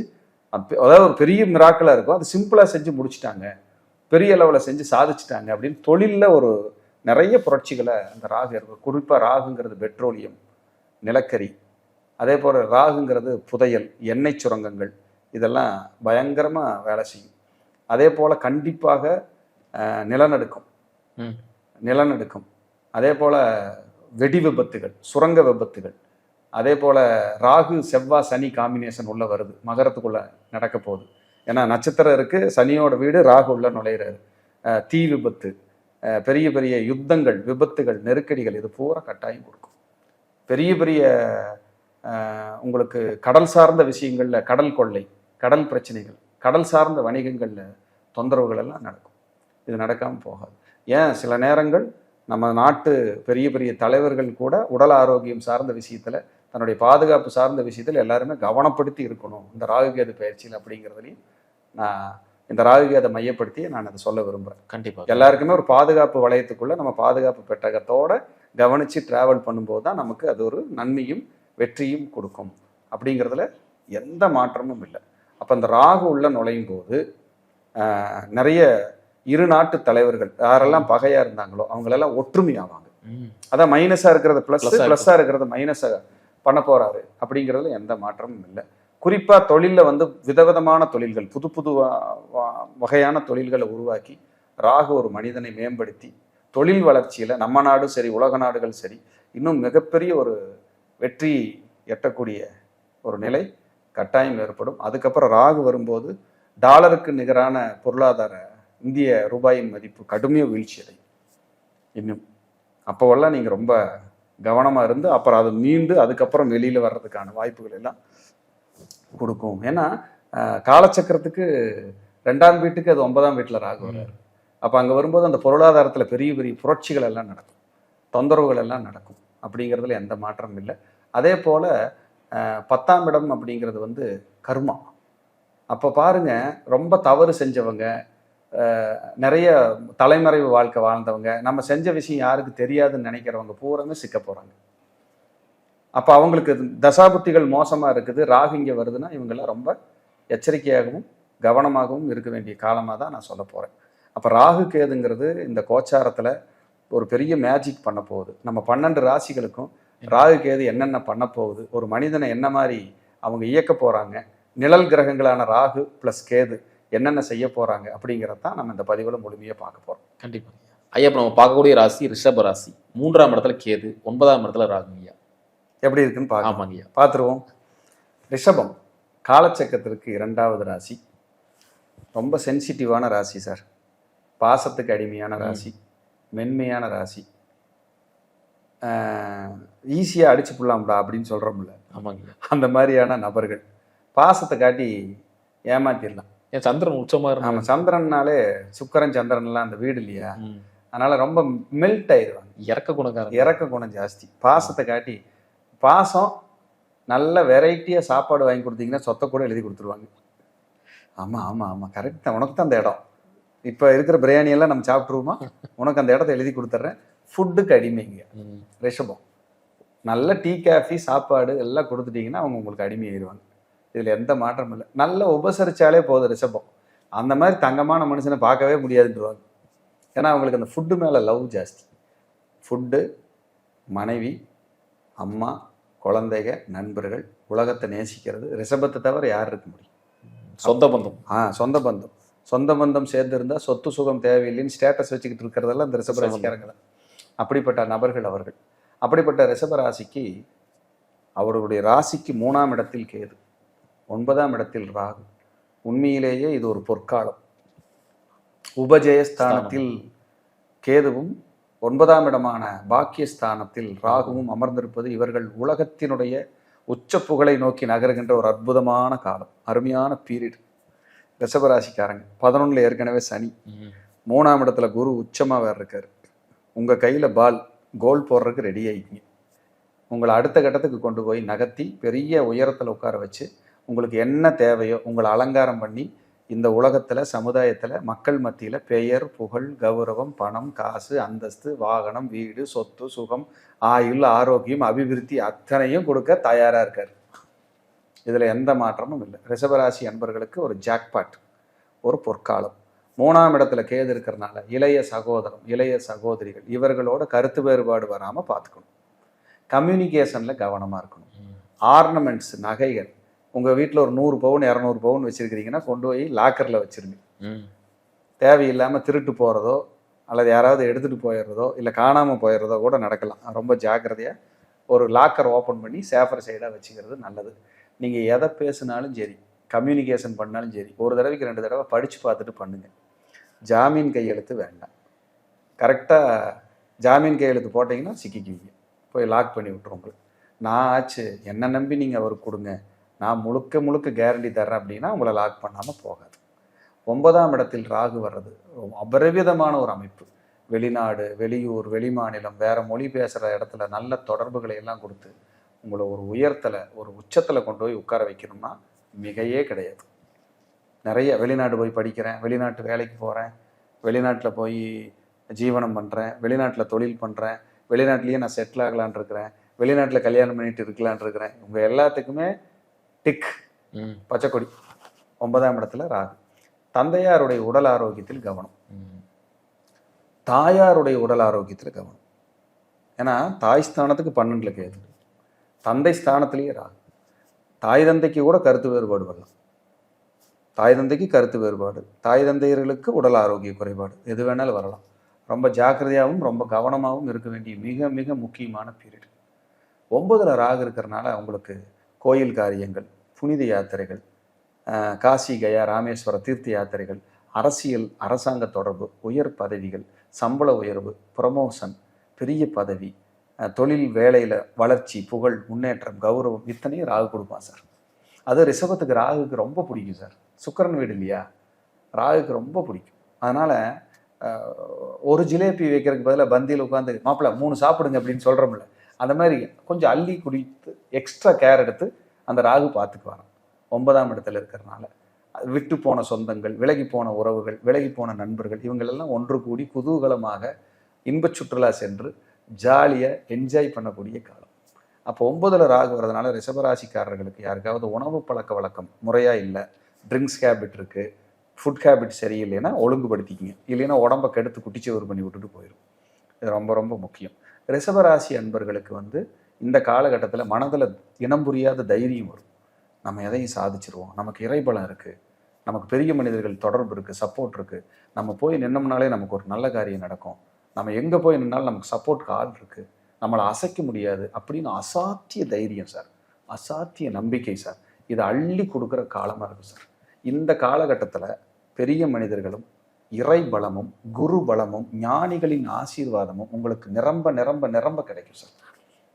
அதாவது ஒரு பெரிய மிராக்கலாக இருக்கும், அது சிம்பிளாக செஞ்சு முடிச்சுட்டாங்க, பெரிய லெவலில் செஞ்சு சாதிச்சிட்டாங்க அப்படின்னு தொழிலில் ஒரு நிறைய புரட்சிகளை அந்த ராகு இருக்கும். குறிப்பாக ராகுங்கிறது பெட்ரோலியம், நிலக்கரி, அதே போல் ராகுங்கிறது புதையல், எண்ணெய் சுரங்கங்கள், இதெல்லாம் பயங்கரமாக வேலை செய்யும். அதே போல் கண்டிப்பாக நிலநடுக்கம், அதே போல் வெடி விபத்துகள், சுரங்க விபத்துகள், அதே போல் ராகு செவ்வாய் சனி காம்பினேஷன் உள்ள வருது, மகரத்துக்குள்ளே நடக்க போகுது. ஏன்னா நட்சத்திரம் இருக்குது, சனியோட வீடு, ராகு உள்ள நுழையிறாரு. தீ விபத்து, பெரிய பெரிய யுத்தங்கள், விபத்துகள், நெருக்கடிகள், இது பூரா கட்டாயம் கொடுக்கும். பெரிய பெரிய உங்களுக்கு கடல் சார்ந்த விஷயங்களில் கடல் கொள்ளை, கடல் பிரச்சனைகள், கடல் சார்ந்த வணிகங்களில் தொந்தரவுகள் எல்லாம் நடக்கும். இது நடக்காமல் போகாது. ஏன் சில நேரங்கள் நம்ம நாட்டு பெரிய பெரிய தலைவர்கள் கூட உடல் ஆரோக்கியம் சார்ந்த விஷயத்தில், தன்னுடைய பாதுகாப்பு சார்ந்த விஷயத்தில் எல்லாருமே கவனப்படுத்தி இருக்கணும் இந்த ராகுகேது பயிற்சியில் அப்படிங்கிறதுலையும் நான் இந்த ராகுகேதை மையப்படுத்தி நான் அதை சொல்ல விரும்புகிறேன். கண்டிப்பாக எல்லாருக்குமே ஒரு பாதுகாப்பு வளையத்துக்குள்ளே நம்ம பாதுகாப்பு பெட்டகத்தோட கவனித்து ட்ராவல் பண்ணும்போது தான் நமக்கு அது ஒரு நன்மையும் வெற்றியும் கொடுக்கும். அப்படிங்கிறதுல எந்த மாற்றமும் இல்லை. அப்போ அந்த ராகு உள்ள நுழையும் போது நிறைய இரு நாட்டு தலைவர்கள் யாரெல்லாம் பகையாக இருந்தாங்களோ அவங்களெல்லாம் ஒற்றுமையாவாங்க. அதான் மைனஸாக இருக்கிறத ப்ளஸ்ஸாக இருக்கிறத மைனஸாக பண்ண போகிறாரு. அப்படிங்கிறதுல எந்த மாற்றமும் இல்லை. குறிப்பாக தொழிலில் வந்து விதவிதமான தொழில்கள், புது புது வகையான தொழில்களை உருவாக்கி ராகு ஒரு மனிதனை மேம்படுத்தி தொழில் வளர்ச்சியில் நம்ம நாடும் சரி, உலக நாடுகள் சரி, இன்னும் மிகப்பெரிய ஒரு வெற்றி எட்டக்கூடிய ஒரு நிலை கட்டாயம் ஏற்படும். அதுக்கப்புறம் ராகு வரும்போது டாலருக்கு நிகரான பொருளாதார இந்திய ரூபாயின் மதிப்பு கடுமையாக வீழ்ச்சி அடையும். இன்னும் அப்போவெல்லாம் நீங்கள் ரொம்ப கவனமாக இருந்து அப்புறம் அது மீண்டு அதுக்கப்புறம் வெளியில் வர்றதுக்கான வாய்ப்புகள் எல்லாம் கொடுக்கும். ஏன்னா காலச்சக்கரத்துக்கு 2ஆம் வீட்டுக்கு அது 9ஆம் வீட்டில் ராகு வர்றாரு. அப்போ அங்கே வரும்போது அந்த பொருளாதாரத்தில் பெரிய பெரிய புரட்சிகள் எல்லாம் நடக்கும், தொந்தரவுகள் எல்லாம் நடக்கும். அப்படிங்கிறதுல எந்த மாற்றமும் இல்லை. அதே போல் 10ஆம் இடம் அப்படிங்கிறது வந்து கர்மா. அப்போ பாருங்க, ரொம்ப தவறு செஞ்சவங்க, நிறைய தலைமறைவு வாழ்க்கை வாழ்ந்தவங்க, நம்ம செஞ்ச விஷயம் யாருக்கு தெரியாதுன்னு நினைக்கிறவங்க பூராமே சிக்க போகிறாங்க. அப்போ அவங்களுக்கு தசாபுத்திகள் மோசமாக இருக்குது, ராகு இங்கே வருதுன்னா இவங்கெல்லாம் ரொம்ப எச்சரிக்கையாகவும் கவனமாகவும் இருக்க வேண்டிய காலமாக தான் நான் சொல்ல போகிறேன். அப்போ ராகு கேதுங்கிறது இந்த கோச்சாரத்தில் ஒரு பெரிய மேஜிக் பண்ண போகுது. நம்ம 12 ராசிகளுக்கும் ராகு கேது என்னென்ன பண்ண போகுது, ஒரு மனிதனை என்ன மாதிரி அவங்க இயக்க போகிறாங்க, நிழல் கிரகங்களான ராகு ப்ளஸ் கேது என்னென்ன செய்ய போகிறாங்க அப்படிங்கிறத தான் நம்ம இந்த பதிவில் முழுமையாக பார்க்க போகிறோம். கண்டிப்பாக ஐயா. இப்போ நம்ம பார்க்கக்கூடிய ராசி ரிஷப ராசி, 3ஆம் இடத்துல கேது, 9ஆம் இடத்துல ராகு. ஐயா எப்படி இருக்குன்னு பார்க்கலாம். ஆமாங்க ஐயா, பார்த்துருவோம். ரிஷபம் காலச்சக்கரத்திற்கு 2வது ராசி. ரொம்ப சென்சிட்டிவான ராசி சார். பாசத்துக்கு அடிமையான ராசி, மென்மையான ராசி. ஈஸியாக அடிச்சு புடலாம்டா அப்படின்னு சொல்கிறோம்ல, ஆமாங்க, அந்த மாதிரியான நபர்கள். பாசத்தை காட்டி ஏமாத்திடலாம். ஏன் சந்திரன் உச்சமாக இருந்தா? ஆமாம், சந்திரன்னாலே சுக்கரன் சந்திரன்லாம் அந்த வீடு இல்லையா, அதனால் ரொம்ப மெல்ட் ஆயிடுவாங்க. இறக்க குணம் ஜாஸ்தி. பாசத்தை காட்டி, பாசம் நல்ல வெரைட்டியாக சாப்பாடு வாங்கி கொடுத்தீங்கன்னா சொத்தை கூட எழுதி கொடுத்துருவாங்க. ஆமாம் ஆமாம் ஆமாம் கரெக்ட் தான், உனக்கு தான் அந்த இடம், இப்போ இருக்கிற பிரியாணி எல்லாம் நம்ம சாப்பிட்ருவோமா? உனக்கு அந்த இடத்த எழுதி கொடுத்துட்றேன். ஃபுட்டுக்கு அடிமைங்க ரிஷபம். நல்ல டீ காஃபி சாப்பாடு எல்லாம் கொடுத்துட்டீங்கன்னா அவங்க உங்களுக்கு அடிமையாயிருவாங்க. இதில் எந்த மாற்றமும் இல்லை. நல்லா உபசரிச்சாலே போதும் ரிஷபம். அந்த மாதிரி தங்கமான மனுஷனை பார்க்கவே முடியாதுன்றவாங்க. ஏன்னா அவங்களுக்கு அந்த ஃபுட்டு மேலே லவ் ஜாஸ்தி. ஃபுட்டு, மனைவி, அம்மா, குழந்தைங்க, நண்பர்கள், உலகத்தை நேசிக்கிறது. ரிஷபத்தை தவிர யார் இருக்க முடியும்? சொந்த பந்தம். சொந்த பந்தம். சொந்த பந்தம் சேர்ந்திருந்தால் சொத்து சுகம் தேவையில்லைன்னு ஸ்டேட்டஸ் வச்சுக்கிட்டு இருக்கிறதெல்லாம் இந்த ரிஷபராசிக்காரங்க தான். அப்படிப்பட்ட நபர்கள் அவர்கள். அப்படிப்பட்ட ரிஷபராசிக்கு அவர்களுடைய ராசிக்கு 3ஆம் இடத்தில் கேது, 9ஆம் இடத்தில் ராகு. உண்மையிலேயே இது ஒரு பொற்காலம். உபஜயஸ்தானத்தில் கேதுவும் 9ஆம் இடமான பாக்கியஸ்தானத்தில் ராகுவும் அமர்ந்திருப்பது இவர்கள் உலகத்தினுடைய உச்ச புகழை நோக்கி நகருகின்ற ஒரு அற்புதமான காலம். அருமையான பீரியட். ரிஷபராசிக்காரங்க 11ல் ஏற்கனவே சனி, 3ஆம் இடத்துல குரு உச்சமாக வேறு இருக்காரு. உங்கள் கையில் கோல் போடுறதுக்கு ரெடி ஆகிக்கிங்க. உங்களை அடுத்த கட்டத்துக்கு கொண்டு போய் நகர்த்தி பெரிய உயரத்தில் உட்கார வச்சு உங்களுக்கு என்ன தேவையோ உங்களை அலங்காரம் பண்ணி இந்த உலகத்தில், சமுதாயத்தில், மக்கள் மத்தியில் பெயர், புகழ், கௌரவம், பணம், காசு, அந்தஸ்து, வாகனம், வீடு, சொத்து, சுகம், ஆயுள், ஆரோக்கியம், அபிவிருத்தி அத்தனையும் கொடுக்க தயாராக இருக்கார். இதில் எந்த மாற்றமும் இல்லை. ரிஷபராசி அன்பர்களுக்கு ஒரு ஜாக்பாட், ஒரு பொற்காலம். 3ஆம் இடத்துல கேது இருக்கிறதுனால இளைய சகோதரம், இளைய சகோதரிகள் இவர்களோட கருத்து வேறுபாடு வராமல் பார்த்துக்கணும். கம்யூனிகேஷனில் கவனமாக இருக்கணும். ஆர்னமெண்ட்ஸ், நகைகள், உங்கள் வீட்டில் ஒரு 100 பவுன் 200 பவுன் வச்சுருக்கிறீங்கன்னா கொண்டு போய் லாக்கரில் வச்சுருங்க. தேவையில்லாமல் திருட்டு போகிறதோ அல்லது யாராவது எடுத்துகிட்டு போயிடுறதோ இல்லை காணாமல் போயிடுறதோ கூட நடக்கலாம். ரொம்ப ஜாக்கிரதையாக ஒரு லாக்கர் ஓப்பன் பண்ணி சேஃபர் சைடாக வச்சுக்கிறது நல்லது. நீங்கள் எதை பேசினாலும் சரி, கம்யூனிகேஷன் பண்ணாலும் சரி, ஒரு தடவைக்கு 2 தடவை படித்து பார்த்துட்டு பண்ணுங்கள். ஜாமீன் கையெழுத்து வேண்டாம். கரெக்டாக ஜாமீன் கையெழுத்து போட்டிங்கன்னா சிக்கிக்குவீங்க. போய் லாக் பண்ணி விட்டுருவோம். நான் ஆச்சு என்னை நம்பி நீங்கள் அவருக்கு கொடுங்க, நான் முழுக்க கேரண்டி தர்றேன் அப்படின்னா உங்களை லாக் பண்ணாமல் போகாது. 9ஆம் இடத்தில் ராகு வர்றது அபரிவிதமான ஒரு அமைப்பு. வெளிநாடு, வெளியூர், வெளிமாநிலம், வேறு மொழி பேசுகிற இடத்துல நல்ல தொடர்புகளை எல்லாம் கொடுத்து உங்களை ஒரு உயரத்தில், ஒரு உச்சத்தில் கொண்டு போய் உட்கார வைக்கணும்னா மிகையே கிடையாது. நிறைய வெளிநாடு போய் படிக்கிறேன், வெளிநாட்டு வேலைக்கு போகிறேன், வெளிநாட்டில் போய் ஜீவனம் பண்ணுறேன், வெளிநாட்டில் தொழில் பண்ணுறேன், வெளிநாட்டிலேயே நான் செட்டில் ஆகலான் இருக்கிறேன், வெளிநாட்டில் கல்யாணம் பண்ணிட்டு இருக்கலான் இருக்கிறேன். உங்கள் எல்லாத்துக்குமே டிக், பச்சைக்கொடி. 9ஆம் இடத்துல ராகு. தந்தையாருடைய உடல் ஆரோக்கியத்தில் கவனம், தாயாருடைய உடல் ஆரோக்கியத்தில் கவனம். ஏன்னா தாய் ஸ்தானத்துக்கு 12ல் கேது, தந்தை ஸ்தானத்திலேயே ராகு. தாய் தந்தைக்கு கூட கருத்து வேறுபாடு வரலாம். தாய் தந்தைக்கு கருத்து வேறுபாடு, தாய் தந்தையர்களுக்கு உடல் ஆரோக்கிய குறைபாடு, எது வேணாலும் வரலாம். ரொம்ப ஜாக்கிரதையாகவும் ரொம்ப கவனமாகவும் இருக்க வேண்டிய மிக மிக முக்கியமான பீரியட். 9ல் ராகு இருக்கிறனால உங்களுக்கு கோயில் காரியங்கள், புனித யாத்திரைகள், காசி, கயா, ராமேஸ்வர தீர்த்த யாத்திரைகள், அரசியல், அரசாங்க தொடர்பு, உயர் பதவிகள், சம்பள உயர்வு, ப்ரமோஷன், பெரிய பதவி, தொழில் வேலையில் வளர்ச்சி, புகழ், முன்னேற்றம், கௌரவம் இத்தனையும் ராகு கொடுப்பான் சார். அது ரிஷபத்துக்கு ராகுக்கு ரொம்ப பிடிக்கும் சார். சுக்கிரன் வீடு இல்லையா, ராகுக்கு ரொம்ப பிடிக்கும். அதனால் ஒரு ஜிலேபி வைக்கிறதுக்கு பதிலாக பந்தியில் உட்காந்து மாப்பிள்ளை 3 சாப்பிடுங்க அப்படின்னு சொல்கிறோம்ல, அந்த மாதிரி கொஞ்சம் அள்ளி குடித்து எக்ஸ்ட்ரா கேர் எடுத்து அந்த ராகு பார்த்துக்குவாங்க. 9ஆம் இடத்துல இருக்கிறனால விட்டு போன சொந்தங்கள், விலகி போன உறவுகள், விலகி போன நண்பர்கள் இவங்களெல்லாம் ஒன்று கூடி குதூகலமாக இன்ப சுற்றுலா சென்று ஜாலியாக என்ஜாய் பண்ணக்கூடிய காலம். அப்போ 9ல் ராகு வர்றதுனால ரிஷபராசிக்காரர்களுக்கு யாருக்காவது உணவு பழக்க வழக்கம் முறையாக இல்லை, ட்ரிங்க்ஸ் ஹேபிட் இருக்குது, ஃபுட் ஹேபிட் சரியில்லைன்னா ஒழுங்குபடுத்திக்கிங்க. இல்லைன்னா உடம்பை கெடுத்து குட்டிச்சோறு பண்ணி விட்டுட்டு போயிடும். இது ரொம்ப ரொம்ப முக்கியம். ரிஷபராசி அன்பர்களுக்கு இந்த காலகட்டத்தில் மனதில் இனம் புரியாத தைரியம் வரும். நம்ம எதையும் சாதிச்சிருவோம், நமக்கு இறைபலம் இருக்குது, நமக்கு பெரிய மனிதர்கள் தொடர்பு இருக்குது, சப்போர்ட் இருக்குது, நம்ம போய் நின்னோம்னாலே நமக்கு ஒரு நல்ல காரியம் நடக்கும், நம்ம எங்கே போய் நின்னாலும் நமக்கு சப்போர்ட்க்கு ஆள் இருக்குது, நம்மளை அசைக்க முடியாது அப்படின்னு அசாத்திய தைரியம் சார், அசாத்திய நம்பிக்கை சார். இதை அள்ளி கொடுக்குற காலமாக இருக்குது சார். இந்த காலகட்டத்தில் பெரிய மனிதர்களும் இறை பலமும் குரு பலமும் ஞானிகளின் ஆசீர்வாதமும் உங்களுக்கு நிரம்ப நிரம்ப நிரம்ப கிடைக்கும் சார்.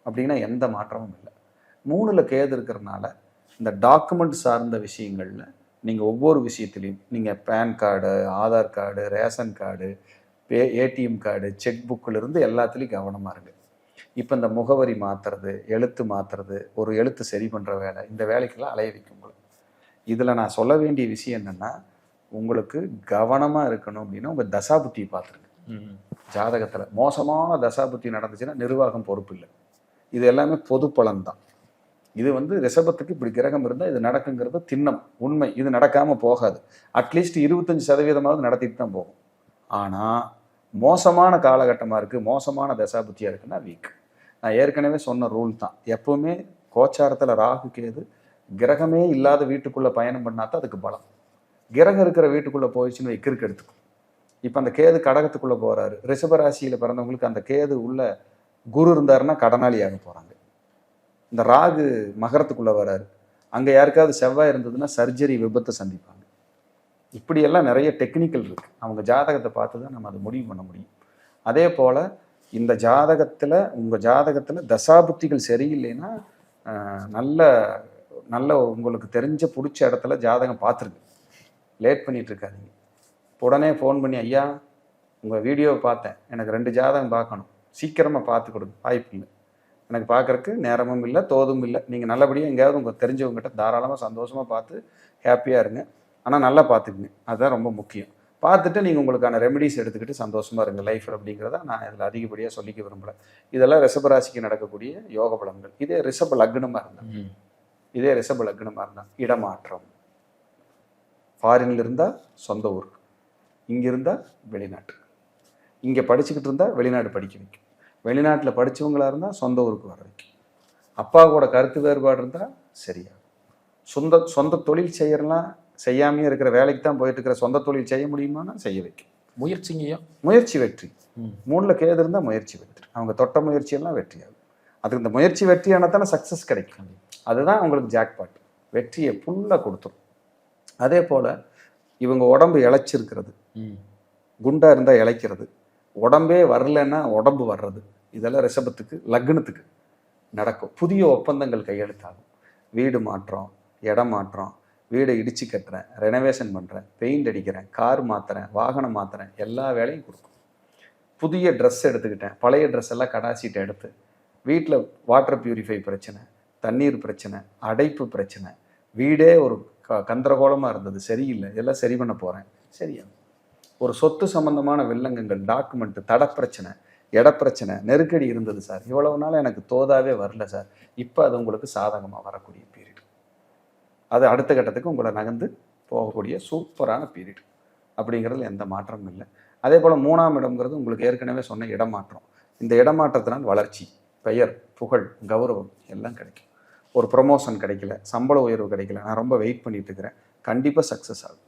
அப்படின்னா எந்த மாற்றமும் இல்லை. 3ல் கேது இருக்கிறதுனால இந்த டாக்குமெண்ட் சார்ந்த விஷயங்களில் நீங்கள் ஒவ்வொரு விஷயத்துலையும் நீங்கள் PAN card, Aadhaar card, ration card, ATM card, cheque புக்கிலிருந்து எல்லாத்துலேயும் கவனமாக இருங்க. இப்போ இந்த முகவரி மாற்றுறது, எழுத்து மாற்றுறது, ஒரு எழுத்து சரி பண்ணுற வேலை, இந்த வேலைக்கெல்லாம் அலைய வைக்கும். இதில் நான் சொல்ல வேண்டிய விஷயம் என்னென்னா, உங்களுக்கு கவனமாக இருக்கணும் அப்படின்னா உங்கள் தசாபுத்தியை பார்த்துருங்க. ம். ஜாதகத்தில் மோசமான தசாபுத்தி நடந்துச்சுன்னா நிர்வாகம் பொறுப்பு இல்லை. இது எல்லாமே பொது பலன் தான். இது வந்து ரிஷபத்துக்கு இப்படி கிரகம் இருந்தால் இது நடக்குங்கிறது திண்ணம் உண்மை. இது நடக்காமல் போகாது. அட்லீஸ்ட் 25% நடத்திட்டு தான் போகும். ஆனால் மோசமான காலகட்டமாக இருக்குது, மோசமான தசாபுத்தியாக இருக்குன்னா வீக். நான் ஏற்கனவே சொன்ன ரூல் தான். எப்பவுமே கோச்சாரத்தில் ராகு கேது கிரகமே இல்லாத வீட்டுக்குள்ளே பயணம் பண்ணாதான் அதுக்கு பலம். கிரகம் இருக்கிற வீட்டுக்குள்ளே போயிடுச்சுன்னு கிறுக்கு எடுத்துக்கும். இப்போ அந்த கேது கடகத்துக்குள்ளே போகிறாரு. ரிஷபராசியில் பிறந்தவங்களுக்கு அந்த கேது உள்ள குரு இருந்தாருன்னா கடனாளியாக போகிறாங்க. இந்த ராகு மகரத்துக்குள்ளே வராரு, அங்கே யாருக்காவது செவ்வாய் இருந்ததுன்னா சர்ஜரி விபத்தை சந்திப்பாங்க. இப்படியெல்லாம் நிறைய டெக்னிக்கல் இருக்குது. அவங்க ஜாதகத்தை பார்த்து தான் நம்ம அதை முடிவு பண்ண முடியும். அதே போல் இந்த ஜாதகத்தில் உங்கள் ஜாதகத்தில் தசாபுத்திகள் சரியில்லைன்னா நல்ல நல்ல உங்களுக்கு தெரிஞ்ச பிடிச்ச இடத்துல ஜாதகம் பார்த்துருங்க. லேட் பண்ணிகிட்டு இருக்காதீங்க. உடனே ஃபோன் பண்ணி ஐயா உங்கள் வீடியோவை பார்த்தேன், எனக்கு 2 ஜாதகம் பார்க்கணும், சீக்கிரமாக பார்த்து கொடுங்க. வாய்ப்பு இல்லை, எனக்கு பார்க்குறக்கு நேரமும் இல்லை, தோதும் இல்லை. நீங்கள் நல்லபடியாக எங்கேயாவது உங்கள் தெரிஞ்சவங்ககிட்ட தாராளமாக சந்தோஷமாக பார்த்து ஹாப்பியாக இருங்க. ஆனால் நல்லா பார்த்துக்குங்க, அதுதான் ரொம்ப முக்கியம். பார்த்துட்டு நீங்கள் உங்களுக்கான ரெமெடிஸ் எடுத்துக்கிட்டு சந்தோஷமாக இருங்க லைஃப்பில் அப்படிங்கிறத நான் இதில் அதிகப்படியாக சொல்லிக்க விரும்பலை. இதெல்லாம் ரிஷபராசிக்கு நடக்கக்கூடிய யோக பலன்கள். இதே ரிஷப லக்னமாக இருந்தால் இடமாற்றம். ஃபாரின்ல இருந்தால் சொந்த ஊருக்கு, இங்கே இருந்தால் வெளிநாட்டு. இங்கே படிச்சுக்கிட்டு இருந்தால் வெளிநாடு படிக்க வைக்கும், வெளிநாட்டில் படித்தவங்களாக இருந்தால் சொந்த ஊருக்கு வர வைக்கும். அப்பாவோட கருத்து வேறுபாடு இருந்தால் சரியா. சொந்த தொழில் செய்யறலாம், செய்யாமையே இருக்கிற வேலைக்கு தான் போயிட்டு இருக்கிற சொந்த தொழில் செய்ய முடியுமானா செய்ய வைக்கும். முயற்சி வெற்றி. 3ல் கேது இருந்தால் முயற்சி வெற்றி. அவங்க தொட்ட முயற்சியெல்லாம் வெற்றியாகும். அதுக்கு இந்த முயற்சி வெற்றியானால் தானே சக்ஸஸ் கிடைக்கும். அதுதான் உங்களுக்கு ஜாக்பாட், வெற்றியை ஃபுல்லாக கொடுத்துரும். அதே போல் இவங்க உடம்பு இழைச்சிருக்கிறது, குண்டாக இருந்தால் இழைக்கிறது, உடம்பே வரலன்னா உடம்பு வர்றது, இதெல்லாம் ரிஷபத்துக்கு லக்னத்துக்கு நடக்கும். புதிய ஒப்பந்தங்கள் கையெழுத்தாகும். வீடு மாற்றம், இடம் மாற்றம், வீடை இடித்து கட்டுறேன், ரெனோவேஷன் பண்ணுறேன், பெயிண்ட் அடிக்கிறேன், கார் மாற்றுறேன், வாகனம் மாற்றுறேன், எல்லா வேலையும் கொடுக்கும். புதிய ட்ரெஸ் எடுத்துக்கிட்டேன், பழைய ட்ரெஸ் எல்லாம் கடாசிட்டு எடுத்து வீட்டில் வாட்டர் பியூரிஃபை பிரச்சனை, தண்ணீர் பிரச்சனை, அடைப்பு பிரச்சனை, வீடே ஒரு கந்தரகோலமாக இருந்தது, சரியில்லை, இதெல்லாம் சரி பண்ண போகிறேன், சரியா. ஒரு சொத்து சம்பந்தமான வில்லங்கங்கள், டாக்குமெண்ட்டு, தட பிரச்சனை, இடப்பிரச்சனை, நெருக்கடி இருந்தது சார், இவ்வளவு நாள் எனக்கு தோதாவே வரல சார், இப்போ அது உங்களுக்கு சாதகமாக வரக்கூடிய பீரியட். அது அடுத்த கட்டத்துக்கு உங்களை நகர்ந்து போகக்கூடிய சூப்பரான பீரியட். அப்படிங்கிறதுல எந்த மாற்றமும் இல்லை. அதே போல் 3ஆம் இடம்ங்கிறது உங்களுக்கு ஏற்கனவே சொன்ன இடமாற்றம். இந்த இடமாற்றத்தினால் வளர்ச்சி, பெயர், புகழ், கௌரவம் எல்லாம் கிடைக்கும். ஒரு ப்ரொமோஷன் கிடைக்கல, சம்பள உயர்வு கிடைக்கல, நான் ரொம்ப வெயிட் பண்ணிட்டு இருக்கிறேன், கண்டிப்பாக சக்ஸஸ் ஆகும்.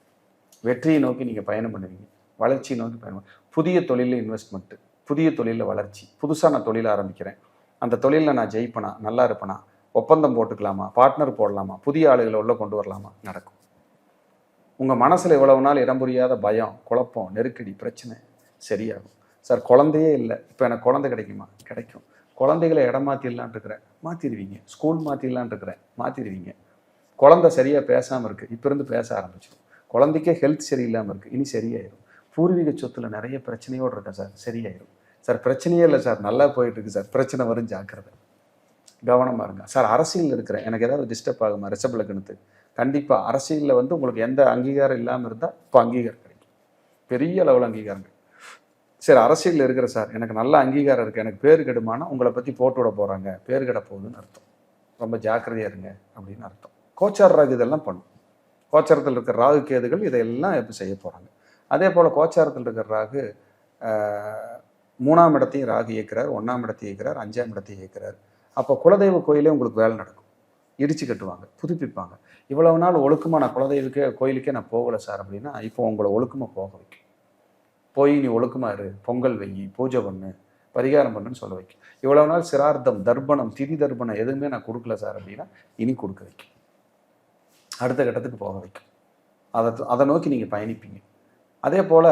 வெற்றியை நோக்கி நீங்கள் பயணம் பண்ணுவீங்க, வளர்ச்சியை நோக்கி பயணம். புதிய தொழிலில் இன்வெஸ்ட்மெண்ட்டு, புதிய தொழிலில் வளர்ச்சி, புதுசாக நான் தொழில் ஆரம்பிக்கிறேன், அந்த தொழிலில் நான் ஜெயிப்பனா, நல்லா இருப்பேனா, ஒப்பந்தம் போட்டுக்கலாமா, பார்ட்னர் போடலாமா, புதிய ஆளுகளை உள்ள கொண்டு வரலாமா, நடக்கும். உங்கள் மனசில் இவ்வளவு நாள் இடம் புரியாத பயம், குழப்பம், நெருக்கடி, பிரச்சனை சரியாகும். சார் குழந்தையே இல்லை, இப்போ எனக்கு குழந்தை கிடைக்குமா, கிடைக்கும். குழந்தைகளை இடம் மாற்றிடலான் இருக்கிறேன், மாற்றிடுவீங்க. ஸ்கூல் மாற்றிடலான் இருக்கிறேன், மாற்றிடுவீங்க. குழந்தை சரியாக பேசாமல் இருக்குது, இப்போ இருந்து பேச ஆரம்பிச்சிடும். குழந்தைக்கே ஹெல்த் சரியில்லாமல் இருக்குது, இனி சரியாயிடும். பூர்வீக சொத்துல நிறைய பிரச்சனையோடு இருக்கேன் சார், சரியாயிடும். சார் பிரச்சனையே இல்லை சார், நல்லா போயிட்டு இருக்கு சார், பிரச்சனை வரும், ஜாக்கிரதை, கவனமாக இருங்க. சார் அரசியல் இருக்கிறேன், எனக்கு ஏதாவது டிஸ்டர்ப் ஆகுமா, ரிஷப லக்னத்துக்கு கண்டிப்பாக அரசியலில் வந்து உங்களுக்கு எந்த அங்கீகாரம் இல்லாமல் இருந்தால் இப்போ அங்கீகாரம் கிடைக்கும், பெரிய அளவில் அங்கீகாரம். சரி அரசியலில் இருக்கிற சார், எனக்கு நல்ல அங்கீகாரம் இருக்குது, எனக்கு பேர் கெடுமானா உங்களை பற்றி போட்டு விட போகிறாங்க, பேர் கெட போகுதுன்னு அர்த்தம். ரொம்ப ஜாக்கிரதையாக இருங்க அப்படின்னு அர்த்தம். கோச்சார ராகு இதெல்லாம் பண்ணும். கோச்சாரத்தில் இருக்கிற ராகு கேதுகள் இதையெல்லாம் எப்படி செய்ய போகிறாங்க. அதே போல் கோச்சாரத்தில் இருக்கிற ராகு 3ஆம் இடத்தையும் ராகு இயக்கிறார், 1ஆம் இடத்தையும் இயக்கிறார், 5ஆம் இடத்தையும் இயக்கிறார். அப்போ குலதெய்வ கோயிலே உங்களுக்கு வேலை நடக்கும், இடிச்சு கட்டுவாங்க, புதுப்பிப்பாங்க. இவ்வளவு நாள் ஒழுக்கமாக நான் குலதெய்வ கோயிலுக்கே நான் போகலை சார் அப்படின்னா இப்போ உங்களை ஒழுக்கமாக போக வைக்கும். போய் நீ ஒழுக்கமாக இரு, பொங்கல் வைங்கி, பூஜை பண்ணு, பரிகாரம் பண்ணுன்னு சொல்ல வைக்கும். இவ்வளவு நாள் சிரார்த்தம், தர்ப்பணம், திதி தர்ப்பணம் எதுவுமே நான் கொடுக்கல சார் அப்படின்னா இனி கொடுக்க வைக்கும், அடுத்த கட்டத்துக்கு போக வைக்கும். அதை நோக்கி நீங்கள் பயணிப்பீங்க. அதே போல்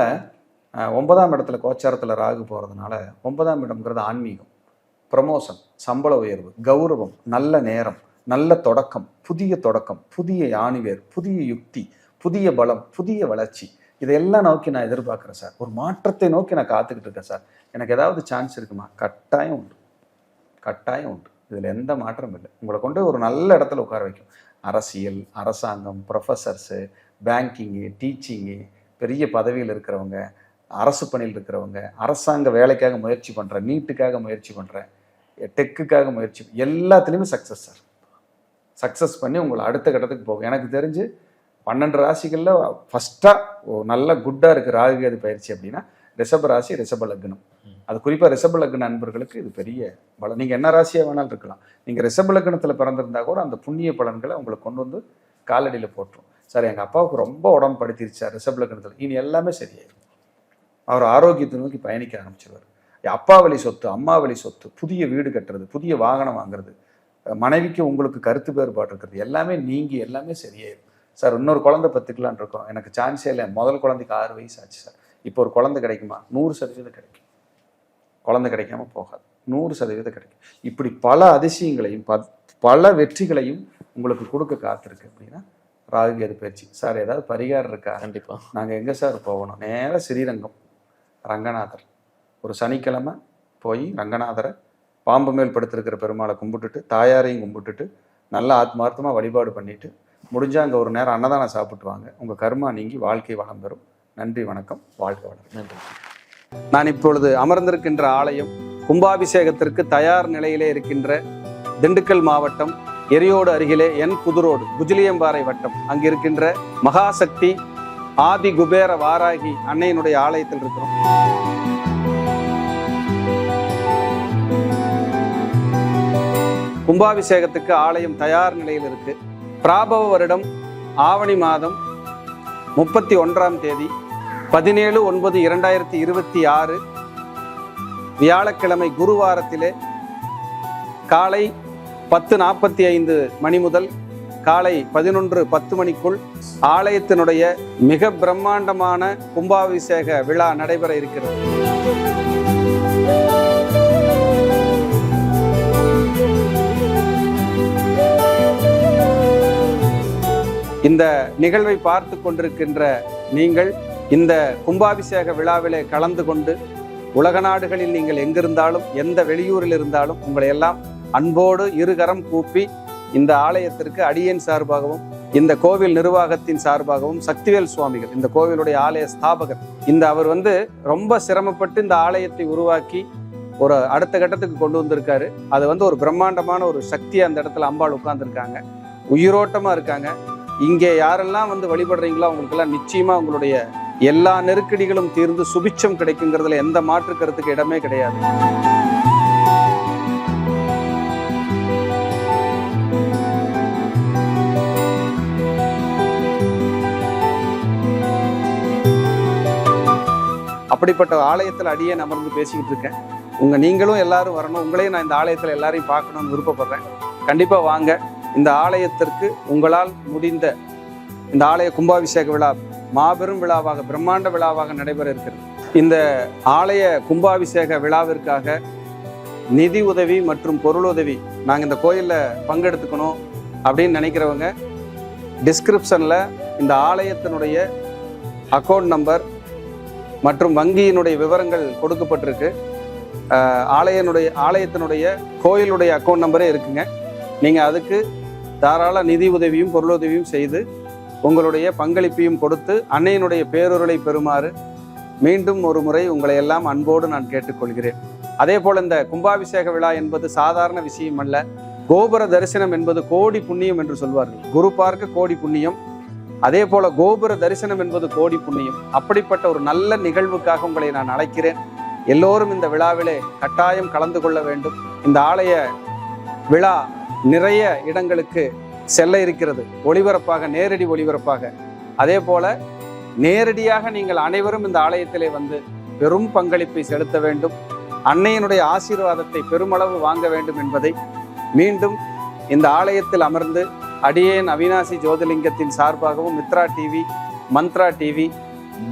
9ஆம் இடத்துல கோச்சாரத்தில் ராகு போகிறதுனால 9ஆம் இடம்ங்கிறது ஆன்மீகம், ப்ரமோஷன், சம்பள உயர்வு, கௌரவம், நல்ல நேரம், நல்ல தொடக்கம், புதிய ஆணிவேர், புதிய யுக்தி, புதிய பலம், புதிய வளர்ச்சி, இதையெல்லாம் நோக்கி நான் எதிர்பார்க்குறேன் சார். ஒரு மாற்றத்தை நோக்கி நான் காத்துக்கிட்டு இருக்கேன் சார், எனக்கு ஏதாவது சான்ஸ் இருக்குமா, கட்டாயம் உண்டு, கட்டாயம் உண்டு. இதில் எந்த மாற்றமும் இல்லை. உங்களை கொண்டு ஒரு நல்ல இடத்துல உட்கார வைக்கும். அரசியல், அரசாங்கம், ப்ரொஃபஸர்ஸு, பேங்கிங்கு, டீச்சிங்கு, பெரிய பதவியில் இருக்கிறவங்க, அரசு பணியில் இருக்கிறவங்க, அரசாங்க வேலைக்காக முயற்சி பண்ணுறேன், நீட்டுக்காக முயற்சி பண்ணுறேன், டெக்குக்காக முயற்சி, எல்லாத்துலேயுமே சக்ஸஸ் சார். சக்ஸஸ் பண்ணி உங்களை அடுத்த கட்டத்துக்கு போகும். எனக்கு தெரிஞ்சு 12 ராசிகளில் ஃபஸ்ட்டாக நல்ல குட்டாக இருக்குது ராகுகேது பயிற்சி அப்படின்னா ரிஷப ராசி, ரிஷப லக்னம். அது குறிப்பாக ரிஷப லக்ன நண்பர்களுக்கு இது பெரிய பலம். நீங்கள் என்ன ராசியாக வேணாலும் இருக்கலாம், நீங்கள் ரிஷப லக்னத்தில் பிறந்திருந்தா கூட அந்த புண்ணிய பலன்களை உங்களுக்கு கொண்டு வந்து காலடியில் போட்டுரும். சார் எங்கள் அப்பாவுக்கு ரொம்ப உடம்பு படுத்திருச்சார் ரிஷப லக்னத்தில், இனி எல்லாமே சரியாயிடும். அவர் ஆரோக்கியத்தை நோக்கி பயணிக்க ஆரம்பிச்சிருவார். அப்பா வழி சொத்து, அம்மா வழி சொத்து, புதிய வீடு கட்டுறது, புதிய வாகனம் வாங்குறது, மனைவிக்கு உங்களுக்கு கருத்து வேறுபாடு இருக்கிறது, எல்லாமே நீங்கி எல்லாமே சரியாயிடும். சார் இன்னொரு குழந்தை பத்துக்கலான் இருக்கோம், எனக்கு சான்ஸே இல்லை, முதல் குழந்தைக்கு 6 வயசு ஆச்சு சார், இப்போ ஒரு குழந்தை கிடைக்குமா? 100% கிடைக்கும். குழந்தை கிடைக்காம போகாது, 100% கிடைக்கும். இப்படி பல அதிசயங்களையும் பல வெற்றிகளையும் உங்களுக்கு கொடுக்க காத்திருக்கு அப்படின்னா ராகுகேது பயிற்சி. சார் ஏதாவது பரிகாரம் இருக்கா? கண்டிப்பாக. நாங்கள் எங்கே சார் போகணும்? நேராக ஸ்ரீரங்கம் ரங்கநாதர், ஒரு சனிக்கிழமை போய் ரங்கநாதரை பாம்பு மேல் படுத்திருக்கிற பெருமாளை கும்பிட்டுட்டு, தாயாரையும் கும்பிட்டுட்டு, நல்லா ஆத்மார்த்தமாக வழிபாடு பண்ணிட்டு முடிஞ்சால் அங்கே ஒரு நேரம் அன்னதானம் சாப்பிட்டு வாங்க. உங்கள் கர்மா நீங்கி வாழ்க்கை வளம் பெறும். நன்றி, வணக்கம், வாழ்க வளம். நன்றி. நான் இப்பொழுது அமர்ந்திருக்கின்ற ஆலயம் கும்பாபிஷேகத்திற்கு தயார் நிலையிலே இருக்கின்ற திண்டுக்கல் மாவட்டம் எரியோடு அருகிலே புதுரோடு குஜிலியம்பாறை வட்டம் அங்கு இருக்கின்ற மகாசக்தி ஆதி குபேர வாராகி அன்னையினுடைய ஆலயத்தில் இருக்கிறோம். கும்பாபிஷேகத்துக்கு ஆலயம் தயார் நிலையில் இருக்கு. பிராபவ வருடம் ஆவணி மாதம் 31ஆம் தேதி 17/9/2026 வியாழக்கிழமை குருவாரத்திலே காலை 10:45 மணி முதல் காலை 11:10 மணிக்குள் ஆலயத்தினுடைய மிக பிரம்மாண்டமான கும்பாபிஷேக விழா நடைபெற இருக்கிறது. இந்த நிகழ்வை பார்த்து கொண்டிருக்கின்ற நீங்கள் இந்த கும்பாபிஷேக விழாவிலே கலந்து கொண்டு உலக நாடுகளில் நீங்கள் எங்கிருந்தாலும் எந்த வெளியூரில் இருந்தாலும் உங்களை எல்லாம் அன்போடு இருகரம் கூப்பி இந்த ஆலயத்திற்கு அடியேன் சார்பாகவும் இந்த கோவில் நிர்வாகத்தின் சார்பாகவும் சக்திவேல் சுவாமிகள் இந்த கோவிலுடைய ஆலய ஸ்தாபகர் அவர் ரொம்ப சிரமப்பட்டு இந்த ஆலயத்தை உருவாக்கி ஒரு அடுத்த கட்டத்துக்கு கொண்டு வந்திருக்காரு. அது ஒரு பிரம்மாண்டமான ஒரு சக்தியை அந்த இடத்துல அம்பாள் உட்கார்ந்துருக்காங்க, உயிரோட்டமா இருக்காங்க. இங்கே யாரெல்லாம் வழிபடுறீங்களோ அவங்களுக்கெல்லாம் நிச்சயமா உங்களுடைய எல்லா நெருக்கடிகளும் தீர்ந்து சுபிட்சம் கிடைக்குங்கிறதுல எந்த மாற்று கருத்துக்கு இடமே கிடையாது. அப்படிப்பட்ட ஆலயத்தில் அடியேன் அமர்ந்து பேசிக்கிட்டு இருக்கேன். நீங்களும் எல்லாரும் வரணும், உங்களையும் நான் இந்த ஆலயத்தில் எல்லாரையும் பார்க்கணும்னு விருப்பப்படுறேன். கண்டிப்பா வாங்க. இந்த ஆலயத்திற்கு உங்களால் முடிந்த இந்த ஆலய கும்பாபிஷேக விழா மாபெரும் விழாவாக பிரம்மாண்ட விழாவாக நடைபெற இருக்கிறது. இந்த ஆலய கும்பாபிஷேக விழாவிற்காக நிதி உதவி மற்றும் பொருளுதவி நாங்கள் இந்த கோயிலில் பங்கெடுத்துக்கணும் அப்படின்னு நினைக்கிறவங்க டிஸ்கிரிப்ஷனில் இந்த ஆலயத்தினுடைய அக்கௌண்ட் நம்பர் மற்றும் வங்கியினுடைய விவரங்கள் கொடுக்கப்பட்டிருக்கு. ஆலயத்தினுடைய கோயிலுடைய அக்கௌண்ட் நம்பரே இருக்குங்க. நீங்கள் அதுக்கு தாராள நிதி உதவியும் பொருளுதவியும் செய்து உங்களுடைய பங்களிப்பையும் கொடுத்து அன்னையினுடைய பேரொருளை பெறுமாறு மீண்டும் ஒரு முறை உங்களை எல்லாம் அன்போடு நான் கேட்டுக்கொள்கிறேன். அதே போல் இந்த கும்பாபிஷேக விழா என்பது சாதாரண விஷயம் அல்ல. கோபுர தரிசனம் என்பது கோடி புண்ணியம் என்று சொல்வார்கள். குரு பார்க்க கோடி புண்ணியம், அதே போல கோபுர தரிசனம் என்பது கோடி புண்ணியம். அப்படிப்பட்ட ஒரு நல்ல நிகழ்வுக்காக உங்களை நான் அழைக்கிறேன். எல்லோரும் இந்த விழாவிலே கட்டாயம் கலந்து கொள்ள வேண்டும். இந்த ஆலய விழா நிறைய இடங்களுக்கு செல்ல இருக்கிறது, ஒளிபரப்பாக, நேரடி ஒளிபரப்பாக. அதே போல நேரடியாக நீங்கள் அனைவரும் இந்த ஆலயத்திலே பெரும் பங்களிப்பை செலுத்த வேண்டும், அன்னையினுடைய ஆசீர்வாதத்தை பெருமளவு வாங்க வேண்டும் என்பதை மீண்டும் இந்த ஆலயத்தில் அமர்ந்து அடியேன் அவினாசி ஜோதிலிங்கத்தின் சார்பாகவும் மித்ரா டிவி, மந்த்ரா டிவி,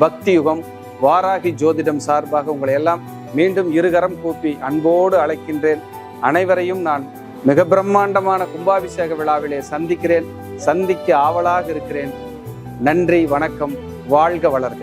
பக்தி யுகம், வாராகி ஜோதிடம் சார்பாக உங்களை எல்லாம் மீண்டும் இருகரம் கூப்பி அன்போடு அழைக்கின்றேன். அனைவரையும் நான் மிக பிரம்மாண்டமான கும்பாபிஷேக விழாவிலே சந்திக்க ஆவலாக இருக்கிறேன். நன்றி, வணக்கம், வாழ்க வளர்க.